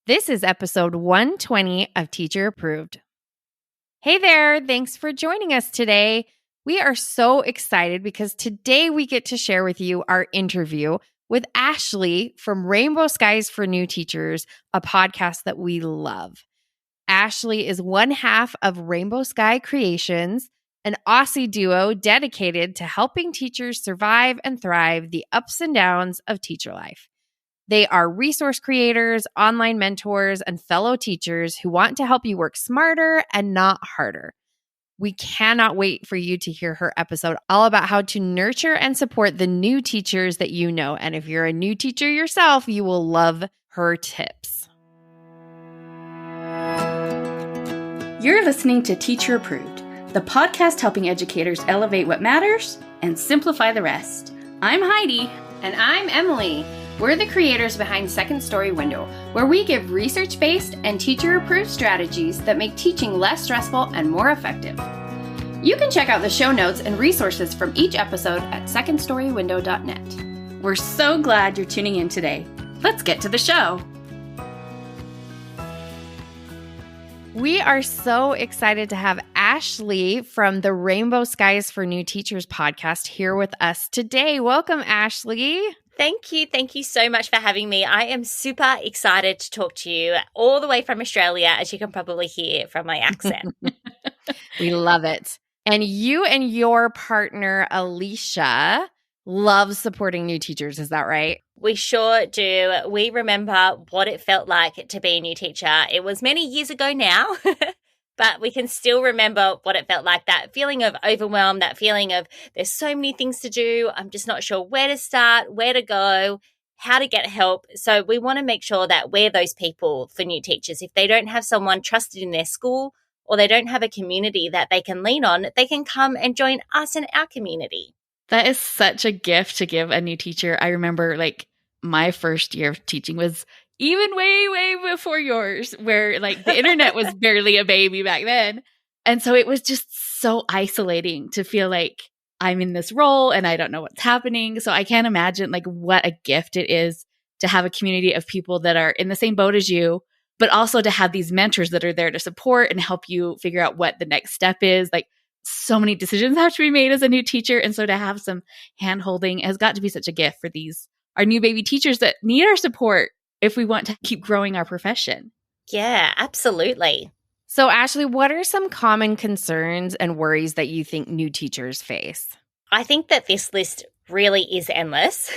This is episode 120 of Teacher Approved. Hey there, thanks for joining us today. We are so excited because today we get to share with you our interview with Ashleigh from Rainbow Skies for New Teachers, a podcast that we love. Ashleigh is one half of Rainbow Sky Creations, an Aussie duo dedicated to helping teachers survive and thrive the ups and downs of teacher life. They are resource creators, online mentors, and fellow teachers who want to help you work smarter and not harder. We cannot wait for you to hear her episode all about how to nurture and support the new teachers that you know. And if you're a new teacher yourself, you will love her tips. You're listening to Teacher Approved, the podcast helping educators elevate what matters and simplify the rest. I'm Heidi. And I'm Emily. We're the creators behind Second Story Window, where we give research-based and teacher-approved strategies that make teaching less stressful and more effective. You can check out the show notes and resources from each episode at secondstorywindow.net. We're so glad you're tuning in today. Let's get to the show. We are so excited to have Ashleigh from the Rainbow Skies for New Teachers podcast here with us today. Welcome, Ashleigh. Thank you. Thank you so much for having me. I am super excited to talk to you all the way from Australia, as you can probably hear from my accent. We love it. And you and your partner, Alicia, love supporting new teachers. Is that right? We sure do. We remember what it felt like to be a new teacher. It was many years ago now, but we can still remember what it felt like, that feeling of overwhelm, that feeling of there's so many things to do. I'm just not sure where to start, where to go, how to get help. So we want to make sure that we're those people for new teachers. If they don't have someone trusted in their school or they don't have a community that they can lean on, they can come and join us in our community. That is such a gift to give a new teacher. I remember my first year of teaching was even way, way before yours, where the internet was barely a baby back then. And so it was just so isolating to feel like I'm in this role and I don't know what's happening. So I can't imagine what a gift it is to have a community of people that are in the same boat as you, but also to have these mentors that are there to support and help you figure out what the next step is. So many decisions have to be made as a new teacher. And so to have some hand holding has got to be such a gift for our new baby teachers that need our support if we want to keep growing our profession. Yeah, absolutely. So Ashleigh, what are some common concerns and worries that you think new teachers face? I think that this list really is endless,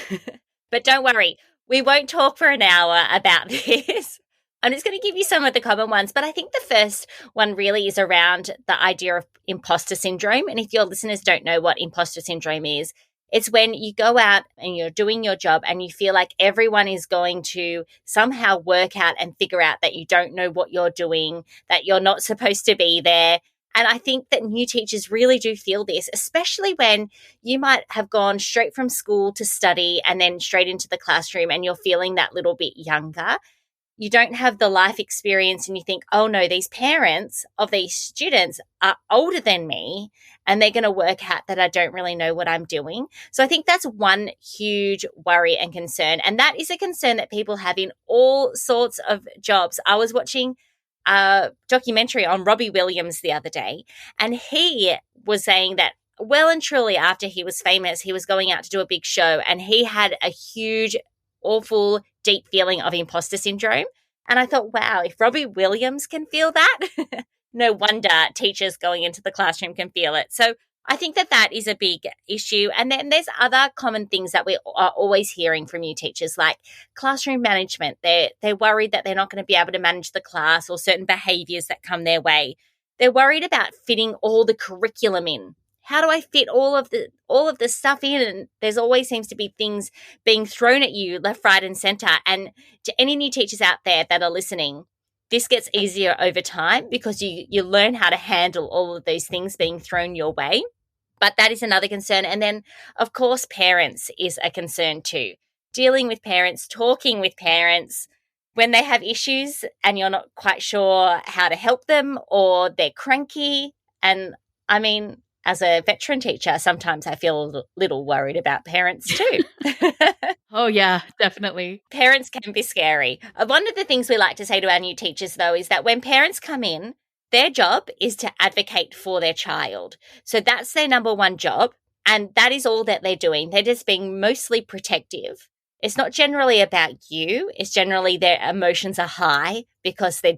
but don't worry, we won't talk for an hour about this. I'm just going to give you some of the common ones, but I think the first one really is around the idea of imposter syndrome. And if your listeners don't know what imposter syndrome is, it's when you go out and you're doing your job and you feel like everyone is going to somehow work out and figure out that you don't know what you're doing, that you're not supposed to be there. And I think that new teachers really do feel this, especially when you might have gone straight from school to study and then straight into the classroom and you're feeling that little bit younger. You don't have the life experience and you think, oh no, these parents of these students are older than me and they're going to work out that I don't really know what I'm doing. So I think that's one huge worry and concern. And that is a concern that people have in all sorts of jobs. I was watching a documentary on Robbie Williams the other day, and he was saying that well and truly after he was famous, he was going out to do a big show and he had a huge, awful, deep feeling of imposter syndrome. And I thought, wow, if Robbie Williams can feel that, no wonder teachers going into the classroom can feel it. So I think that is a big issue. And then there's other common things that we are always hearing from new teachers, like classroom management. They're worried that they're not going to be able to manage the class or certain behaviors that come their way. They're worried about fitting all the curriculum in. How do I fit all of the stuff in? And there's always seems to be things being thrown at you left, right, and center. And to any new teachers out there that are listening, this gets easier over time because you learn how to handle all of those things being thrown your way. But that is another concern. And then, of course, parents is a concern too. Dealing with parents, talking with parents when they have issues and you're not quite sure how to help them or they're cranky. And I mean, as a veteran teacher, sometimes I feel a little worried about parents too. Oh, yeah, definitely. Parents can be scary. One of the things we like to say to our new teachers, though, is that when parents come in, their job is to advocate for their child. So that's their number one job. And that is all that they're doing. They're just being mostly protective. It's not generally about you. It's generally their emotions are high because they're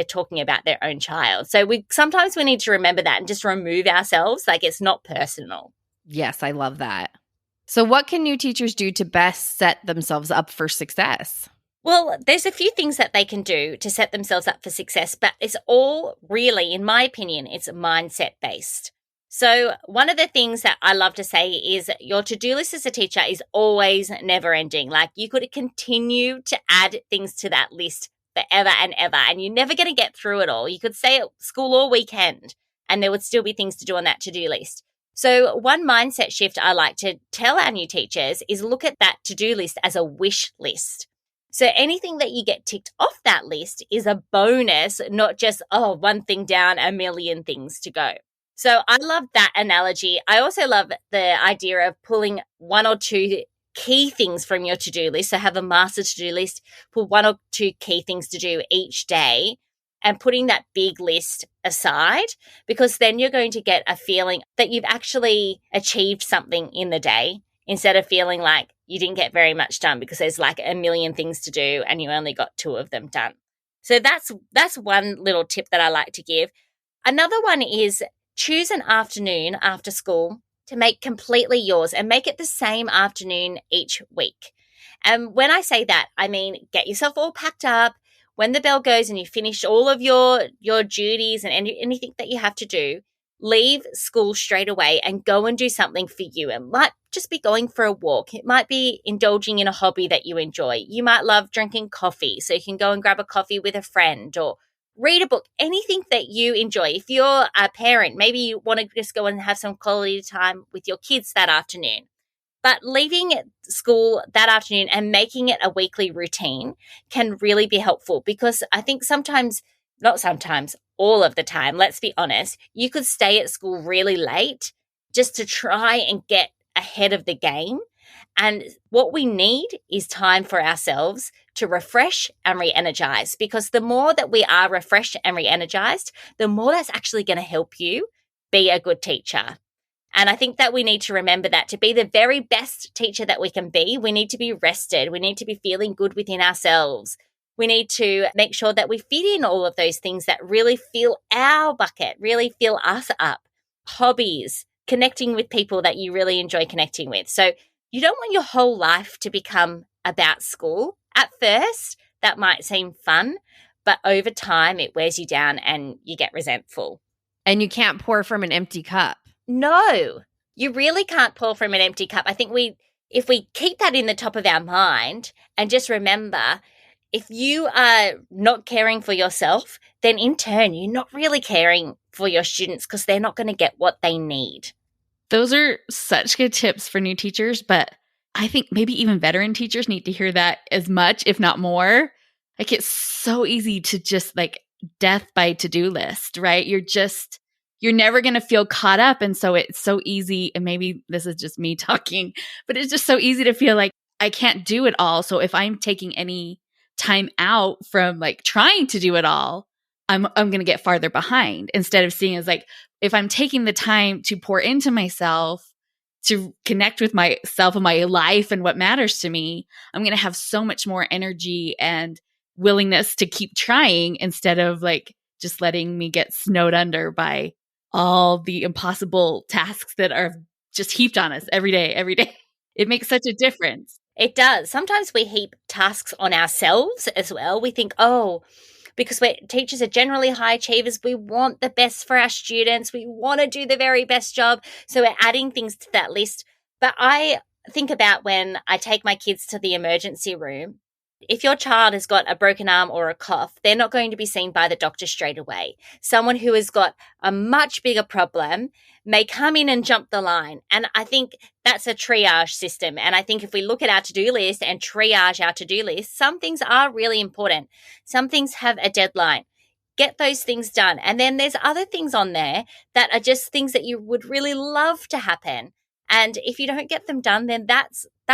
talking about their own child. So sometimes we need to remember that and just remove ourselves. Like, it's not personal. Yes, I love that. So what can new teachers do to best set themselves up for success? Well, there's a few things that they can do to set themselves up for success, but it's all really, in my opinion, it's mindset based. So one of the things that I love to say is your to-do list as a teacher is always never ending. Like, you could continue to add things to that list forever and ever, and you're never going to get through it all. You could stay at school all weekend and there would still be things to do on that to-do list. So one mindset shift I like to tell our new teachers is look at that to-do list as a wish list. So anything that you get ticked off that list is a bonus, not just, one thing down, a million things to go. So I love that analogy. I also love the idea of pulling one or two key things from your to-do list. So have a master to-do list, pull one or two key things to do each day, and putting that big list aside, because then you're going to get a feeling that you've actually achieved something in the day instead of feeling like you didn't get very much done because there's like a million things to do and you only got 2 of them done. So that's one little tip that I like to give. Another one is choose an afternoon after school to make completely yours and make it the same afternoon each week. And when I say that, I mean get yourself all packed up. When the bell goes and you finish all of your duties and anything that you have to do, leave school straight away and go and do something for you. It might just be going for a walk. It might be indulging in a hobby that you enjoy. You might love drinking coffee, so you can go and grab a coffee with a friend or read a book, anything that you enjoy. If you're a parent, maybe you want to just go and have some quality time with your kids that afternoon. But leaving school that afternoon and making it a weekly routine can really be helpful, because I think all of the time, let's be honest, you could stay at school really late just to try and get ahead of the game. And what we need is time for ourselves to refresh and re-energize, because the more that we are refreshed and re-energized, the more that's actually going to help you be a good teacher. And I think that we need to remember that to be the very best teacher that we can be, we need to be rested. We need to be feeling good within ourselves. We need to make sure that we fit in all of those things that really fill our bucket, really fill us up. Hobbies, connecting with people that you really enjoy connecting with. So you don't want your whole life to become about school. At first, that might seem fun, but over time it wears you down and you get resentful. And you can't pour from an empty cup. No, you really can't pour from an empty cup. I think if we keep that in the top of our mind and just remember, if you are not caring for yourself, then in turn, you're not really caring for your students because they're not going to get what they need. Those are such good tips for new teachers, but I think maybe even veteran teachers need to hear that as much, if not more. Like, it's so easy to just like death by to-do list, right? You're never going to feel caught up. And so it's so easy. And maybe this is just me talking, but it's just so easy to feel like I can't do it all. So if I'm taking any time out from like trying to do it all, I'm going to get farther behind, instead of seeing as like, if I'm taking the time to pour into myself, to connect with myself and my life and what matters to me, I'm going to have so much more energy and willingness to keep trying, instead of like just letting me get snowed under by all the impossible tasks that are just heaped on us every day. It makes such a difference. It does. Sometimes we heap tasks on ourselves as well. We think, because teachers are generally high achievers, we want the best for our students. We want to do the very best job. So we're adding things to that list. But I think about when I take my kids to the emergency room. If your child has got a broken arm or a cough, they're not going to be seen by the doctor straight away. Someone who has got a much bigger problem may come in and jump the line. And I think that's a triage system. And I think if we look at our to-do list and triage our to-do list, some things are really important. Some things have a deadline. Get those things done. And then there's other things on there that are just things that you would really love to happen. And if you don't get them done, then that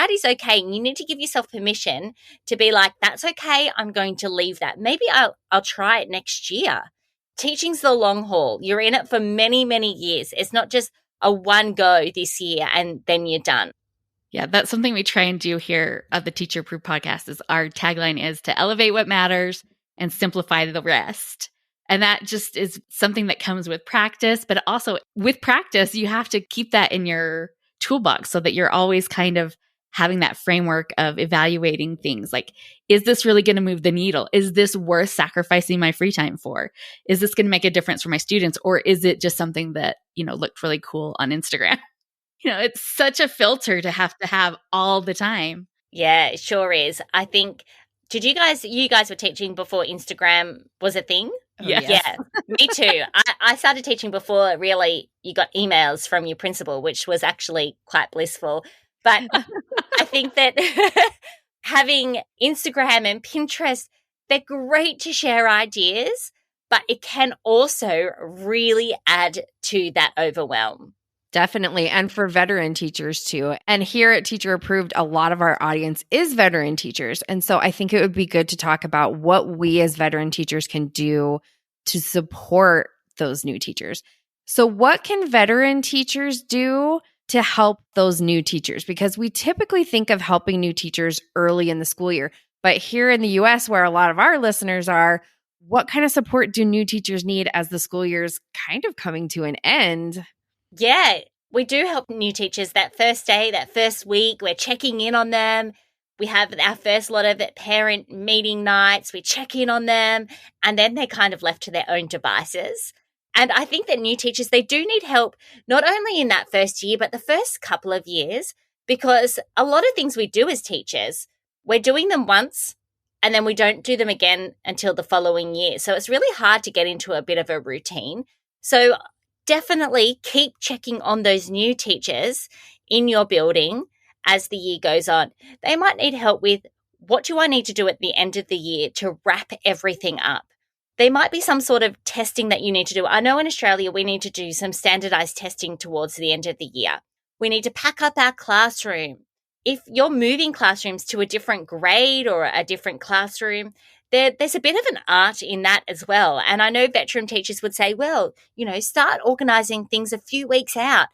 is okay. And you need to give yourself permission to be like, that's okay. I'm going to leave that. Maybe I'll try it next year. Teaching's the long haul. You're in it for many, many years. It's not just a one go this year and then you're done. Yeah, that's something we try and do here at the Teacher Approved podcast. Is our tagline is to elevate what matters and simplify the rest. And that just is something that comes with practice, but also with practice, you have to keep that in your toolbox so that you're always kind of having that framework of evaluating things like, is this really going to move the needle? Is this worth sacrificing my free time for? Is this going to make a difference for my students? Or is it just something that, looked really cool on Instagram? It's such a filter to have all the time. Yeah, it sure is. I think, you guys were teaching before Instagram was a thing? Yes. Yeah, me too. I started teaching before really you got emails from your principal, which was actually quite blissful. But I think that having Instagram and Pinterest, they're great to share ideas, but it can also really add to that overwhelm. Definitely. And for veteran teachers too. And here at Teacher Approved, a lot of our audience is veteran teachers. And so I think it would be good to talk about what we as veteran teachers can do to support those new teachers. So what can veteran teachers do to help those new teachers? Because we typically think of helping new teachers early in the school year. But here in the US, where a lot of our listeners are, what kind of support do new teachers need as the school year is kind of coming to an end? Yeah, we do help new teachers that first day, that first week. We're checking in on them. We have our first lot of parent meeting nights. We check in on them, and then they're kind of left to their own devices. And I think that new teachers, they do need help, not only in that first year, but the first couple of years, because a lot of things we do as teachers, we're doing them once, and then we don't do them again until the following year. So it's really hard to get into a bit of a routine. So definitely keep checking on those new teachers in your building as the year goes on. They might need help with, what do I need to do at the end of the year to wrap everything up? There might be some sort of testing that you need to do. I know in Australia we need to do some standardized testing towards the end of the year. We need to pack up our classroom. If you're moving classrooms to a different grade or a different classroom, there's a bit of an art in that as well. And I know veteran teachers would say, well, start organizing things a few weeks out.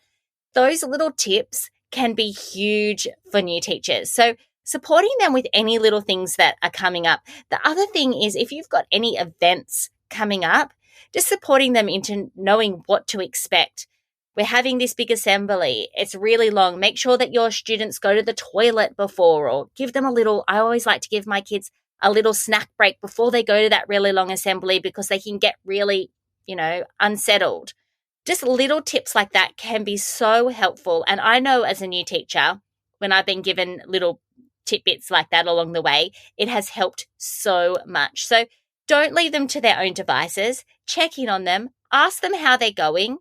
Those little tips can be huge for new teachers. So supporting them with any little things that are coming up. The other thing is, if you've got any events coming up, just supporting them into knowing what to expect. We're having this big assembly. It's really long. Make sure that your students go to the toilet before, or give them I always like to give my kids a little snack break before they go to that really long assembly, because they can get really, unsettled. Just little tips like that can be so helpful. And I know as a new teacher, when I've been given little tidbits like that along the way, it has helped so much. So don't leave them to their own devices. Check in on them. Ask them how they're going.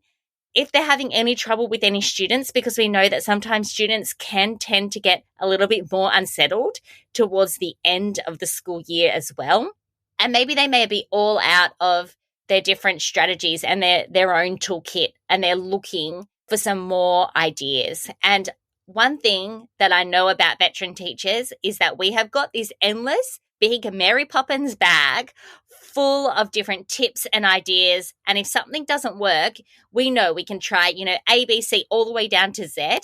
If they're having any trouble with any students, because we know that sometimes students can tend to get a little bit more unsettled towards the end of the school year as well. And maybe they may be all out of their different strategies and their own toolkit, and they're looking for some more ideas. And one thing that I know about veteran teachers is that we have got this endless big Mary Poppins bag full of different tips and ideas. And if something doesn't work, we know we can try, A, B, C, all the way down to Z.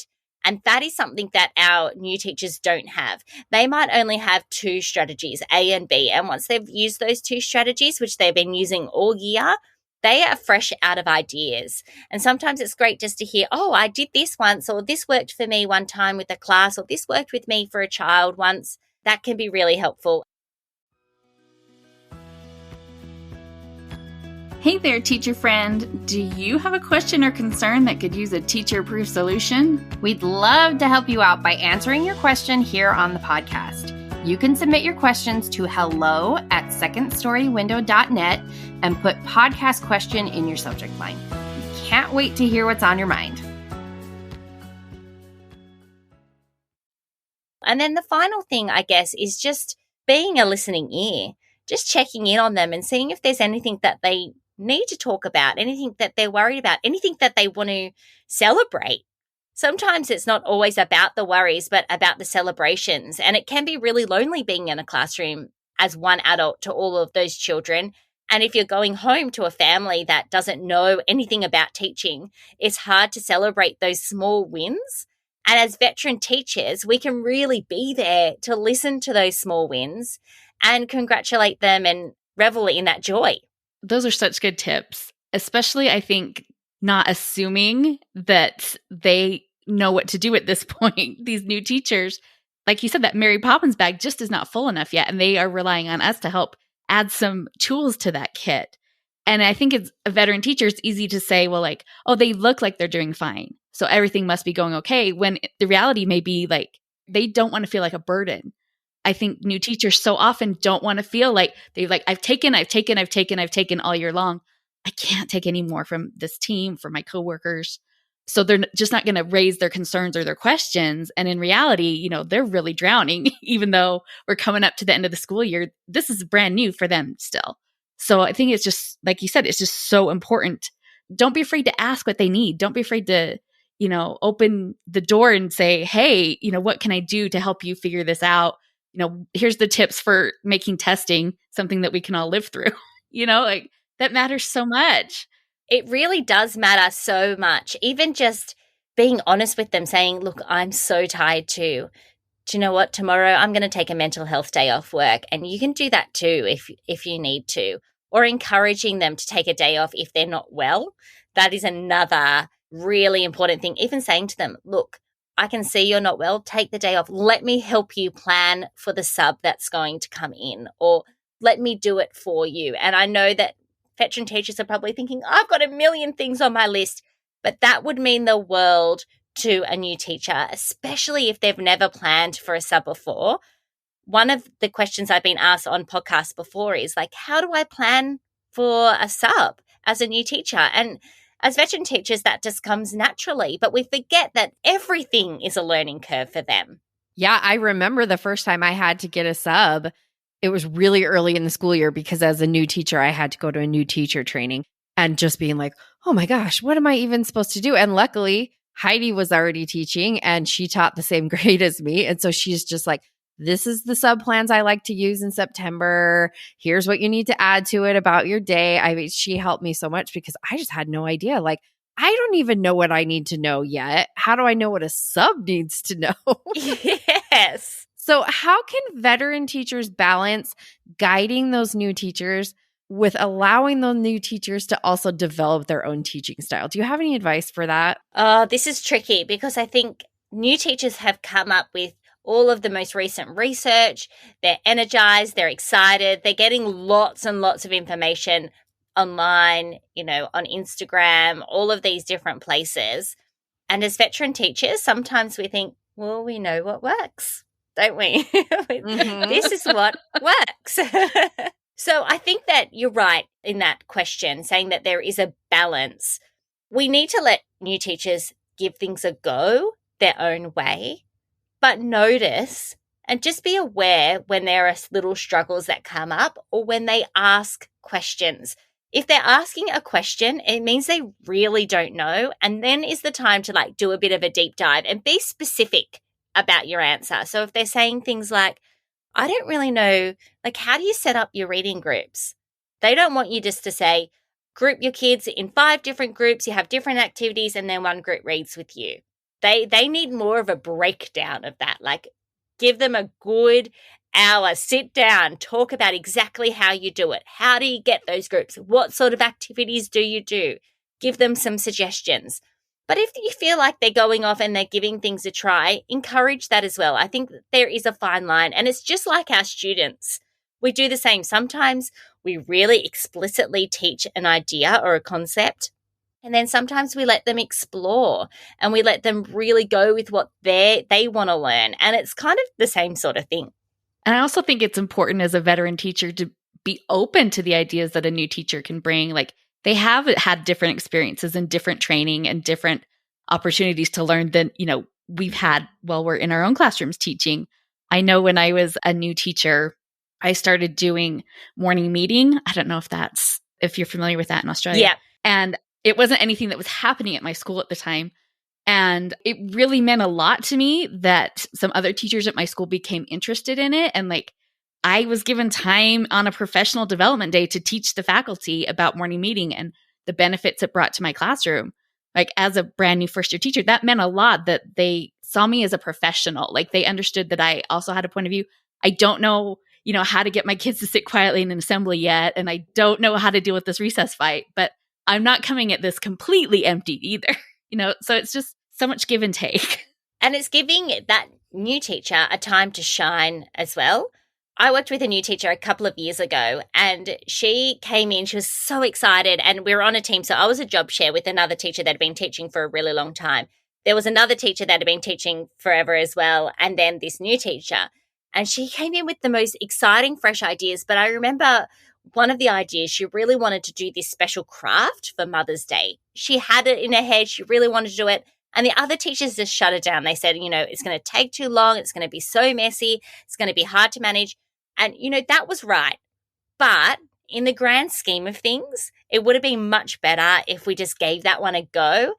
And that is something that our new teachers don't have. They might only have 2 strategies, A and B. And once they've used those 2 strategies, which they've been using all year, they are fresh out of ideas. And sometimes it's great just to hear, oh, I did this once, or this worked for me one time with a class, or this worked with me for a child once. That can be really helpful. Hey there, teacher friend. Do you have a question or concern that could use a teacher-approved solution? We'd love to help you out by answering your question here on the podcast. You can submit your questions to hello@secondstorywindow.net and put podcast question in your subject line. We can't wait to hear what's on your mind. And then the final thing, I guess, is just being a listening ear. just checking in on them and seeing if there's anything that they need to talk about, anything that they're worried about, anything that they want to celebrate. Sometimes it's not always about the worries, but about the celebrations. And it can be really lonely being in a classroom as one adult to all of those children. And if you're going home to a family that doesn't know anything about teaching, it's hard to celebrate those small wins. And as veteran teachers, we can really be there to listen to those small wins and congratulate them and revel in that joy. Those are such good tips, especially I think not assuming that they know what to do at this point. These new teachers, like you said, that Mary Poppins bag just is not full enough yet. And they are relying on us to help add some tools to that kit. And I think as a veteran teacher, it's easy to say, well, like, oh, they look like they're doing fine, so everything must be going okay, when the reality may be like they don't want to feel like a burden. I think new teachers so often don't want to feel like they're like, I've taken all year long. I can't take any more from this team, from my coworkers. So they're just not going to raise their concerns or their questions. And in reality, they're really drowning, even though we're coming up to the end of the school year. This is brand new for them still. So I think it's just, like you said, it's just so important. Don't be afraid to ask what they need. Don't be afraid to, open the door and say, hey, what can I do to help you figure this out? Here's the tips for making testing something that we can all live through. Like that matters so much. It really does matter so much. Even just being honest with them, saying, look, I'm so tired too. Do you know what? Tomorrow I'm going to take a mental health day off work. And you can do that too if you need to. Or encouraging them to take a day off if they're not well. That is another really important thing. Even saying to them, look, I can see you're not well. Take the day off. Let me help you plan for the sub that's going to come in, or let me do it for you. And I know that veteran teachers are probably thinking, I've got a million things on my list, but that would mean the world to a new teacher, especially if they've never planned for a sub before. One of the questions I've been asked on podcasts before is like, how do I plan for a sub as a new teacher? And as veteran teachers, that just comes naturally, but we forget that everything is a learning curve for them. Yeah, I remember the first time I had to get a sub. It was really early in the school year because as a new teacher, I had to go to a new teacher training and just being like, oh my gosh, what am I even supposed to do? And luckily, Heidi was already teaching and she taught the same grade as me. And so she's just like, this is the sub plans I like to use in September. Here's what you need to add to it about your day. I mean, she helped me so much because I just had no idea. Like, I don't even know what I need to know yet. How do I know what a sub needs to know? Yes. So how can veteran teachers balance guiding those new teachers with allowing those new teachers to also develop their own teaching style? Do you have any advice for that? This is tricky because I think new teachers have come up with all of the most recent research. They're energized, they're excited, they're getting lots and lots of information online, on Instagram, all of these different places. And as veteran teachers, sometimes we think, well, we know what works, don't we? Mm-hmm. This is what works. So I think that you're right in that question, saying that there is a balance. We need to let new teachers give things a go their own way, but notice and just be aware when there are little struggles that come up or when they ask questions. If they're asking a question, it means they really don't know. And then is the time to do a bit of a deep dive and be specific about your answer. So if they're saying things like, I don't really know, how do you set up your reading groups? They don't want you just to say, group your kids in 5 different groups, you have different activities, and then one group reads with you. They need more of a breakdown of that. Give them a good hour, sit down, talk about exactly how you do it. How do you get those groups? What sort of activities do you do? Give them some suggestions. But if you feel like they're going off and they're giving things a try, encourage that as well. I think there is a fine line, and it's just like our students. We do the same. Sometimes we really explicitly teach an idea or a concept, and then sometimes we let them explore and we let them really go with what they want to learn. And it's kind of the same sort of thing. And I also think it's important as a veteran teacher to be open to the ideas that a new teacher can bring. They have had different experiences and different training and different opportunities to learn than, we've had while we're in our own classrooms teaching. I know when I was a new teacher, I started doing morning meeting. I don't know if you're familiar with that in Australia. Yeah. And it wasn't anything that was happening at my school at the time. And it really meant a lot to me that some other teachers at my school became interested in it. And like, I was given time on a professional development day to teach the faculty about morning meeting and the benefits it brought to my classroom. Like, as a brand new first year teacher, that meant a lot that they saw me as a professional. Like, they understood that I also had a point of view. I don't know, how to get my kids to sit quietly in an assembly yet. And I don't know how to deal with this recess fight, but I'm not coming at this completely empty either. So it's just so much give and take. And it's giving that new teacher a time to shine as well. I worked with a new teacher a couple of years ago, and she came in, she was so excited, and we were on a team. So I was a job share with another teacher that had been teaching for a really long time. There was another teacher that had been teaching forever as well, and then this new teacher. And she came in with the most exciting, fresh ideas. But I remember one of the ideas, she really wanted to do this special craft for Mother's Day. She had it in her head. She really wanted to do it. And the other teachers just shut it down. They said, it's going to take too long. It's going to be so messy. It's going to be hard to manage. And, that was right. But in the grand scheme of things, it would have been much better if we just gave that one a go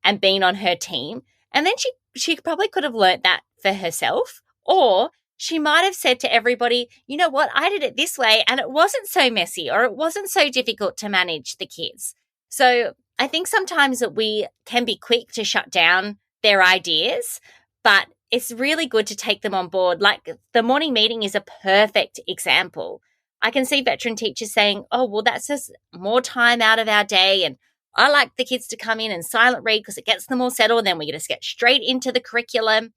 and been on her team. And then she probably could have learnt that for herself. Or she might have said to everybody, you know what, I did it this way and it wasn't so messy, or it wasn't so difficult to manage the kids. So I think sometimes that we can be quick to shut down their ideas, but it's really good to take them on board. Like, the morning meeting is a perfect example. I can see veteran teachers saying, oh, well, that's just more time out of our day. And I like the kids to come in and silent read because it gets them all settled. And then we just get straight into the curriculum.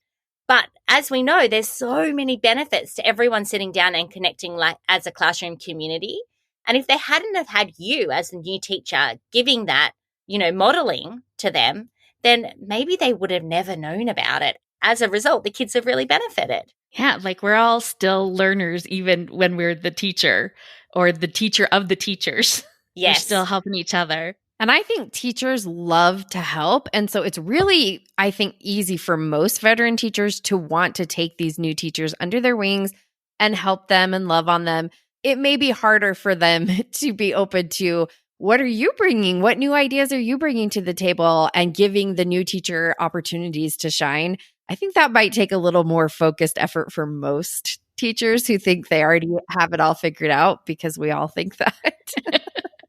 But as we know, there's so many benefits to everyone sitting down and connecting like as a classroom community. And if they hadn't have had you as a new teacher giving that, modeling to them, then maybe they would have never known about it. As a result, the kids have really benefited. Yeah, like, we're all still learners, even when we're the teacher or the teacher of the teachers. Yes. We're still helping each other. And I think teachers love to help. And so it's really, I think, easy for most veteran teachers to want to take these new teachers under their wings and help them and love on them. It may be harder for them to be open to, what are you bringing? What new ideas are you bringing to the table? And giving the new teacher opportunities to shine. I think that might take a little more focused effort for most teachers who think they already have it all figured out, because we all think that.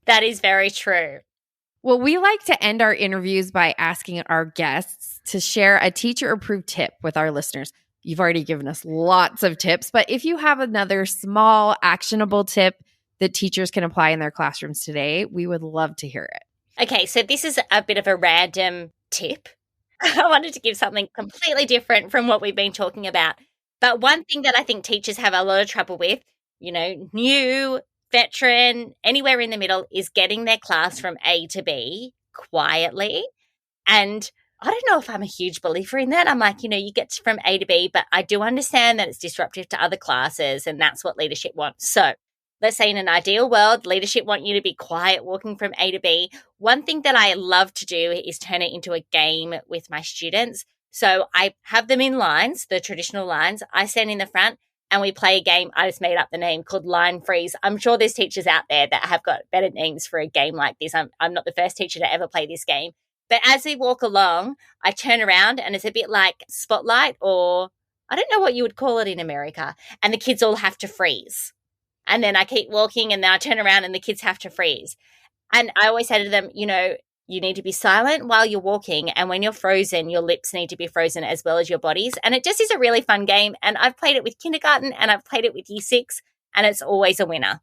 That is very true. Well, we like to end our interviews by asking our guests to share a teacher-approved tip with our listeners. You've already given us lots of tips, but if you have another small, actionable tip that teachers can apply in their classrooms today, we would love to hear it. Okay, so this is a bit of a random tip. I wanted to give something completely different from what we've been talking about. But one thing that I think teachers have a lot of trouble with, new, veteran, anywhere in the middle, is getting their class from A to B quietly. And I don't know if I'm a huge believer in that. I'm like, you get from A to B, but I do understand that it's disruptive to other classes, and that's what leadership wants. So let's say in an ideal world, leadership want you to be quiet walking from A to B. One thing that I love to do is turn it into a game with my students. So I have them in lines, the traditional lines. I stand in the front and we play a game. I just made up the name called Line Freeze. I'm sure there's teachers out there that have got better names for a game like this. I'm not the first teacher to ever play this game. But as we walk along, I turn around and it's a bit like Spotlight, or I don't know what you would call it in America. And the kids all have to freeze. And then I keep walking and then I turn around and the kids have to freeze. And I always say to them, you need to be silent while you're walking. And when you're frozen, your lips need to be frozen as well as your bodies. And it just is a really fun game. And I've played it with kindergarten and I've played it with year 6, and it's always a winner.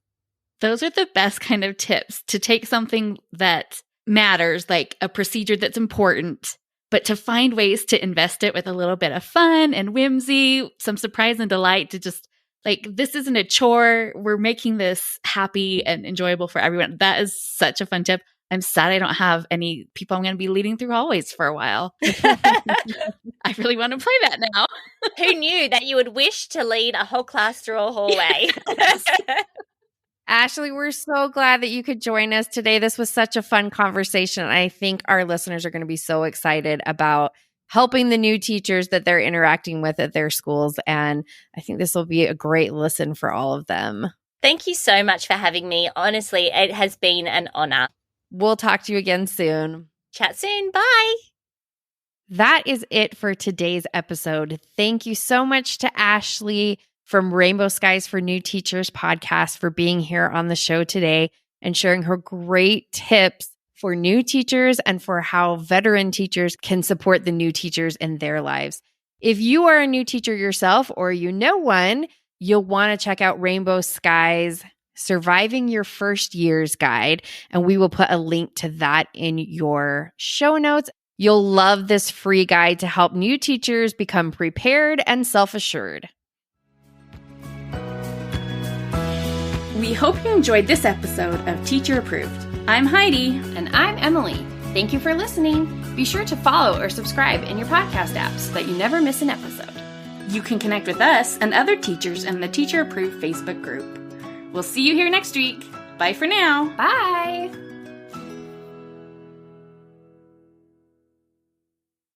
Those are the best kind of tips, to take something that matters, like a procedure that's important, but to find ways to invest it with a little bit of fun and whimsy, some surprise and delight, to just like, this isn't a chore. We're making this happy and enjoyable for everyone. That is such a fun tip. I'm sad I don't have any people I'm going to be leading through hallways for a while. I really want to play that now. Who knew that you would wish to lead a whole class through a hallway? Ashleigh, we're so glad that you could join us today. This was such a fun conversation. I think our listeners are going to be so excited about helping the new teachers that they're interacting with at their schools. And I think this will be a great listen for all of them. Thank you so much for having me. Honestly, it has been an honor. We'll talk to you again soon. Chat soon. Bye. That is it for today's episode. Thank you so much to Ashleigh from Rainbow Skies for New Teachers podcast for being here on the show today and sharing her great tips for new teachers and for how veteran teachers can support the new teachers in their lives. If you are a new teacher yourself or you know one, you'll want to check out Rainbow Skies Surviving Your First Years Guide, and we will put a link to that in your show notes. You'll love this free guide to help new teachers become prepared and self-assured. We hope you enjoyed this episode of Teacher Approved. I'm Heidi. And I'm Emily. Thank you for listening. Be sure to follow or subscribe in your podcast app so that you never miss an episode. You can connect with us and other teachers in the Teacher Approved Facebook group. We'll see you here next week. Bye for now. Bye.